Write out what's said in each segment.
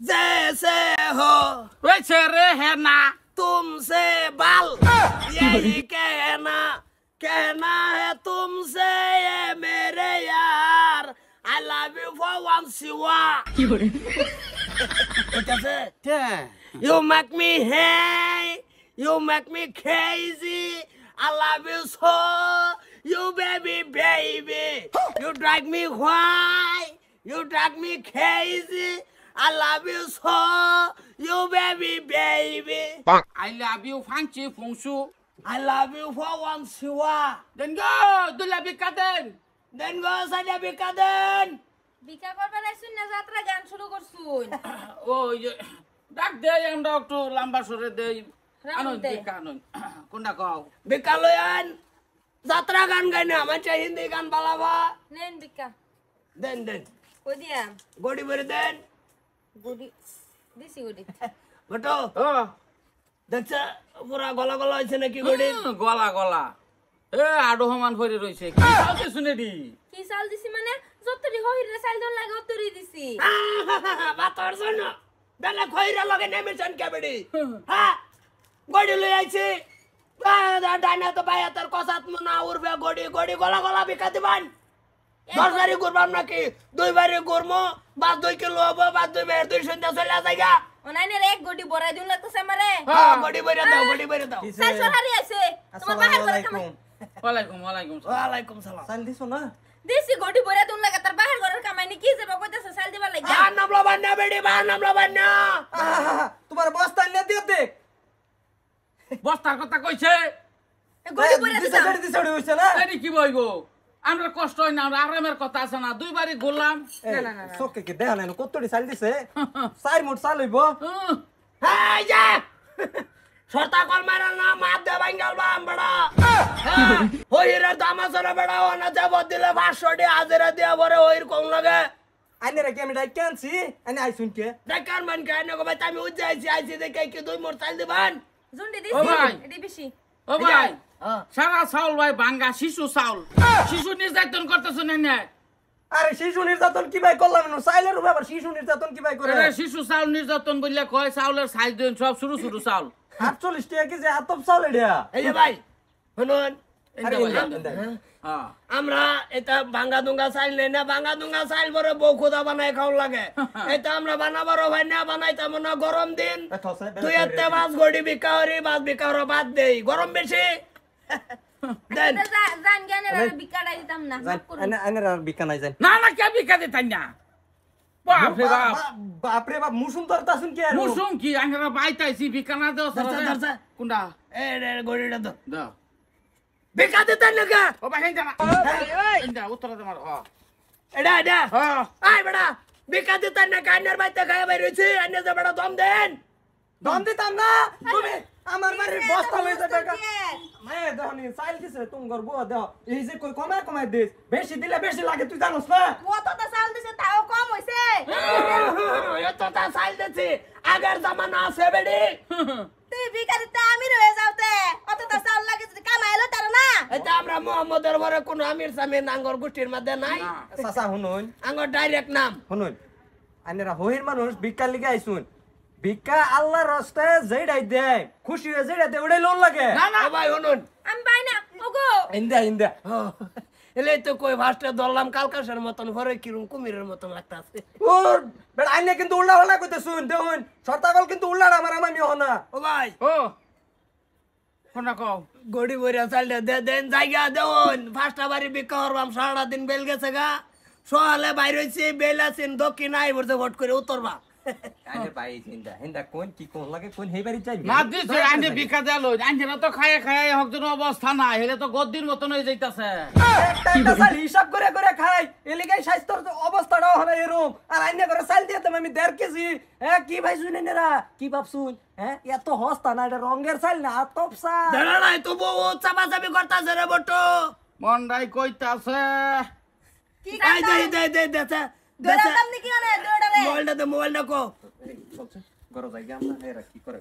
जैसे हो वैसे रहना तुमसे बाल यही कहना है तुमसे ये मेरे यार I love you for one siwa कैसे You make me high You make me crazy I love you so You baby You drive me wild You drive me crazy I love you so You baby I love you fancy fungsu I love you for one siwa then go dula bikaden Then go saja bikaden বিকা করবার আইছুন না যাত্রা গান শুরু করছুন oh dak de yang doktor lamba sore de anon দে। bikanon kunda kau Bikaloyan Jatra gan gaina mancha Hindi gan balaba নেন বিকা Den কই দিয়া Godi beri den গুডি দিছি গুডি Beto oh Deksa pura gola gola hoyche naki godi গলা গলা এ আডো সমান পড়ে রইছে কি চালতে শুনে দি কি চাল দিছি মানে যতরি হইরে চাল দন লাগে অতরি দিছি Bator jono Bele khoira lage nemirchan ke bedi Ha Godi loi aichi Dana to bhai tar kosat muna urbe godi gola gola bika diban Dorsari gurbam naki dui bari gurmo bas 2 kilo hobo bas 2 ber 2 সন্ধ্যা চলে যায়গা ওনাইনের এক গুডি বড়াই দিন লাগতেছে আমারে গড়ি বইরা দাও চাল সরারি আছে তোমার বাহার ঘরে কামাই ওয়ালাইকুম ওয়ালাইকুম ওয়ালাইকুম সালাম চাল দিছো না দিছি গুডি বড়াই দিন লাগে তার বাহার ঘরের কামাই নি কি যাবে কইতাছে চাল দিবা লাগি বাহার নামলো বান্না বেডি বাহার নামলো বান্না তোমার বস্তা নিয়ে দিয়ে দে বস্তার কথা কইছে গুডি বড়াই দিছি দিছে হইছে না এনি কি বইব আমরা কষ্ট হয় না আমরা আরামের কথা আছে না দুইবারই ঘুরলাম না চোখে কি দেখা নাই কতটি চাল দিছে 4 মুঠ চাল হইব হাই যা সরতা কল মারা না মাত দে বাঙ্গাল বাম বড়া হইরে দামাসরে বড়া ওনা যাব দিলে 500 টি হাজার দিয়া বরে হইর কোন লাগে আইনে রে কেমডা ক্যান্সি আইনে আইছুন কে দেখার মান কাই না গো ভাই আমি আইছি দেখে কি দুই মোর চাল দিবান জুন্ডি ও দিছি ভাই। এডি বেশি ও ভাই সারা চাউল ভাই ভাঙ্গা শিশু চাউল শিশু নির্যাতন করতেছ না আরে শিশু নির্যাতন কি ভাই করলাম না চাইলের উপর আবার শিশু নির্যাতন কি ভাই করে শিশু চাউল নির্যাতন বললে কয় চাউলের সাইজ দেন সব শুরু শুরু চাউল 48 টাকা কেজি আতপ চাল এডা এই যে ভাই শুনুন আরে হ্যাঁ আমরা এটা ভাঙ্গা দুঙ্গা চাইল নেই না ভাঙ্গা দুঙ্গা চাইল বড় বউ খুদা বানাই খাওয়া লাগে এটা আমরা বানাবারও ভাই না বানাইতাম না গরম দিন তুই এতে বাস গড়ি বিকাহরি বাস বিকাহর বাদ দেই গরম বেশি দেন জান জ্ঞানের আর বিকাড়াই দিতাম না মাফ করুন আইনে আইনে আর বিকা নাই জান না কে বিকা দিতাই না বাপ রে বাপ বাপ রে বাপ মুসুম ধরতাছুন কি আর মুসুম কি আঙ্গরা বাইতাইছি বিকা না দেও ধরছে। কোনটা এ গড়িটা তো দাও বিকা দিতেন না কে ও ভাই হেন্দা হেন্দা উত্তর দে মার এটা হ্যাঁ আই বড়া বিকা দিতেন না কান্নার বাইতে খায় বাইরে হইছে আন্নে যে বড়া দম দেন দম দিতাম না তুমি আমার বাড়ির বস্তা লইতে টাকা মায়ে দহনি চাইল দিছে তুমি গর্ব দাও এই যে কই কমায় দিস বেশি দিলে বেশি লাগে তুই জানোস না কতটা চাল দিছে তাও কম হইছে এত তা চাইল দিছি আগের জামানা আছে বেডি তুই বিকারিতে আমি রয়ে যাওতে কতটা চাল লাগে যদি কামাইলো তার না এটা আমরা মোহাম্মদের বরে কোন আমির সামির নাঙ্গর গোষ্ঠীর মধ্যে নাই চাচা শুনুন আঙ্গর ডাইরেক্ট নাম শুনুন আইনেরা হইর মানুষ ভিক্ষার লিগে আইছুন ভিক্ষা আল্লাহর রাস্তায় যেইডাই দেয় খুশি হয়ে যেইডাই দেয় ওটাই লোন লাগে না না ভাই শুনুন আমি পাই না ওগো ইন্দা এলে তো কই ফার্স্টে ধরলাম কালকাশের মতন ঘরে কিরম কুমিরের মতন লাগতাছে ওর বেটা আইনে কিন্তু উল্টা হল্লা কইতে শুন দেখুন সরতাগল কিন্তু উল্লাড় আমার আমি হনা ও ভাই ও কোনটা কও গড়ি বইরা চালটা দে দেন জায়গা দেউন ফার্স্টটা বাড়ি বিকা হরবাম সারা দিন বেল গেছে গা সকালে বাইর হইছে বেল আছেন দক্ষিণ আই বলতে ভোট করে উত্তরবা আইনে পাই হিন্দা কোন কি কোন লাগে কোন হেবারি চাই না দিছে আইনে বিকা দেলো আইনে তো খায় খায় হকজন অবস্থা না হেলে তো গদ্দির মতন হয়ে যাইতাছে একটা সাল হিসাব করে খাই এলিগাই স্বাস্থ্যর অবস্থাটা হলো এরকম আর আইনে করে চাল দিয়ে আমি 1.5 কেজি কি ভাই শুনেন এরা কি ভাবছুন এত হস্তা না এটা রঙের চাল না আতপসা দাঁড়া নাই তো বউ চাপাচাপি করতাছে রে বটো মন্ডাই কইতাছে কি আই দে দেছে দৌড়াতাম নাকি মানে দৌড়ারে মোবাইলটা কো গরো জায়গা আমরা এরা কি করে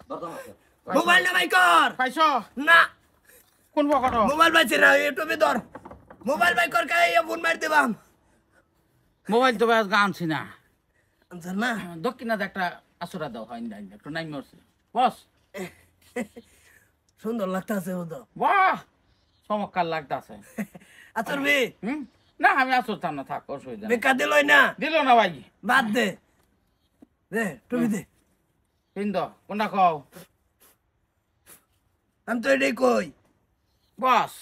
দরদম আছে মোবাইলটা বাই কর পাইছো না কোন বকট মোবাইল বাইছে না ইউটিউবে ধর মোবাইল বাই কর কে ফোন মার দিবাম মোবাইল তো বাস গানছি না আনছেন না দক্ষিণাতে একটা আসরা দাও হয় না একটু নাই মরছে বস সুন্দর লাগতেছে ও তো বাহ চমৎকার লাগতাছে আতর বি হুম না আমি আসরতাম না থাক অসুবিধা নেই বেকা দিলই না দিল না ভাই বাদ দে দে তুমি দে পিন্দ কোনটা কও আমি তো এটাই কই বস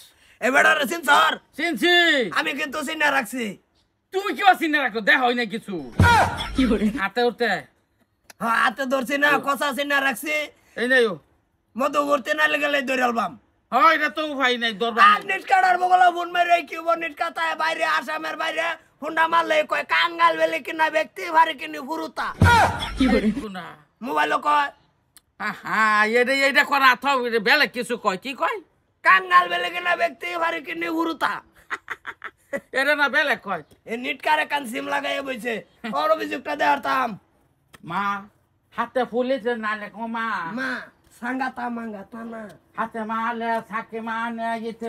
এবার রসিন স্যার চিনছি আমি কিন্তু চিন্তা রাখছি তুমি কি চিনে রাখো দেখা হয় না কিছু হাতে উঠতে হ্যাঁ হাতে ধরছি না কষা চিন্তা রাখছি এই নাই মধু ভর্তি না লেগে ধরে আলবাম হয় এটা তো ভাই নাই দরবার আর নিট কাটার বগলা ফোন মেরে কিউব নিট কাটায় বাইরে আসামের বাইরে হুন্ডা মারলে কয় কাঙ্গাল বেলে কিনা ব্যক্তি ভারে কিনি ফুরুতা না মোবাইল কয় হ্যাঁ এটা করা থাও বেলে কিছু কয় কি কয় কাঙ্গাল বেলে কিনা ব্যক্তি ভারে কিনি ফুরুতা এটা না বেলে কয় এ নিট কারে কান সিম লাগাই বইছে ওর অভিযোগটা দেওয়ারতাম মা হাতে ফুলিছে না লেখো মা মা সাঙ্গাতা মাঙ্গাতা না হাতে মালে থাকে মানে যেতে